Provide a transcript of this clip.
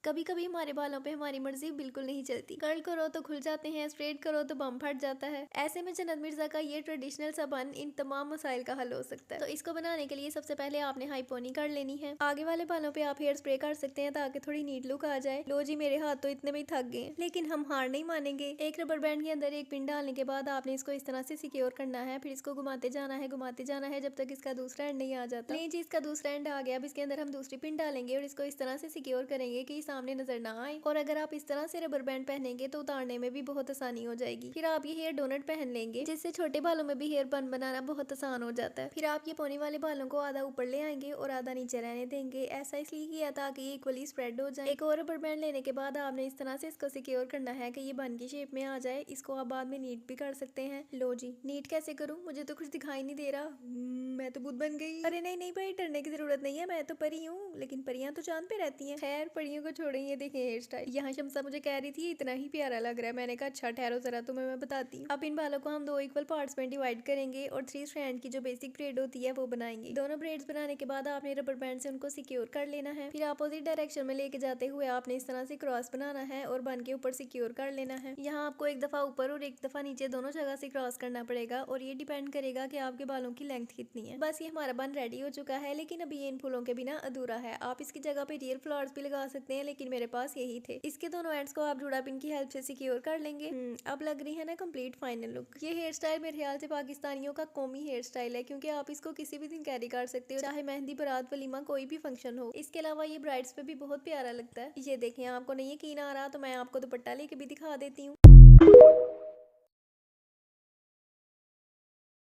कभी कभी हमारे बालों पे हमारी मर्जी बिल्कुल नहीं चलती। कर्ल करो तो खुल जाते हैं, स्ट्रेट करो तो बम फट जाता है। ऐसे में जन्नत मिर्जा का ये ट्रेडिशनल सा बन इन तमाम मसाइल का हल हो सकता है। तो इसको बनाने के लिए सबसे पहले आपने हाई पोनी कर लेनी है। आगे वाले बालों पे आप हेयर स्प्रे कर सकते हैं ताकि थोड़ी नीट लुक आ जाए। लो जी, मेरे हाथ तो इतने में ही थक गए, लेकिन हम हार नहीं मानेंगे। एक रबर बैंड के अंदर एक पिन डालने के बाद आपने इसको इस तरह से सिक्योर करना है। फिर इसको घुमाते जाना है जब तक इसका दूसरा एंड नहीं आ जाता। नहीं जी, इसका दूसरा एंड आ गया। अब इसके अंदर हम दूसरी पिन डालेंगे और इसको इस तरह से सिक्योर करेंगे कि सामने नजर ना आए। और अगर आप इस तरह से रबर बैंड पहनेंगे तो उतारने में भी बहुत आसानी हो जाएगी। फिर आप ये हेयर डोनट पहन लेंगे, जिससे छोटे बालों में भी हेयर बन बनाना बहुत आसान हो जाता है। फिर आप ये पोनी वाले बालों को आधा ऊपर ले आएंगे और आधा नीचे रहने देंगे। ऐसा इसलिए किया ताकि ये इक्वली स्प्रेड हो जाए। एक और रबर बैंड लेने के बाद आपने इस तरह से इसको सिक्योर करना है कि ये बन की शेप में आ जाए। इसको आप बाद में नीट भी कर सकते हैं। लो जी, नीट कैसे करूं, मुझे तो कुछ दिखाई नहीं दे रहा। मैं तो भूत बन गई। अरे नहीं नहीं भाई, डरने की जरूरत नहीं है, मैं तो परी हूँ। लेकिन परियां तो चांद पे रहती हैं। खैर, परियों को छोड़ें, ये देखें हेयर स्टाइल। यहाँ शमसा मुझे कह रही थी इतना ही प्यारा लग रहा है। मैंने कहा अच्छा ठहरो जरा, तुम्हें मैं बताती हूँ। अब इन बालों को हम 2 इक्वल पार्ट्स में डिवाइड करेंगे और 3 स्ट्रैंड की जो बेसिक ब्रेड होती है वो बनाएंगे। दोनों ब्रेड्स बनाने के बाद आपने रबर बैंड से उनको सिक्योर कर लेना है। फिर अपोजिट डायरेक्शन में लेके जाते हुए आपने इस तरह से क्रॉस बनाना है और बन के ऊपर सिक्योर कर लेना है। यहाँ आपको एक दफा ऊपर और एक दफा नीचे दोनों जगह से क्रॉस करना पड़ेगा और ये डिपेंड करेगा कि आपके बालों की लेंथ कितनी है। बस ये हमारा बन रेडी हो चुका है, लेकिन अभी ये इन फूलों के बिना अधूरा है। आप इसकी जगह पे रियल फ्लावर्स भी लगा सकते हैं, लेकिन मेरे पास यही थे। इसके दोनों एंड्स को आप जुड़ा पिन की हेल्प से सिक्योर कर लेंगे। अब लग रही है ना कंप्लीट फाइनल लुक। ये हेयर स्टाइल मेरे ख्याल से पाकिस्तानियों का कौमी हेयर स्टाइल है, क्योंकि आप इसको किसी भी दिन कैरी कर सकते हो, चाहे मेहंदी, बारात, वलीमा, कोई भी फंक्शन हो। इसके अलावा ये ब्राइड्स पे भी बहुत प्यारा लगता है। ये देखें, आपको नहीं यकीन आ रहा तो मैं आपको दुपट्टा लेके भी दिखा देती हूँ।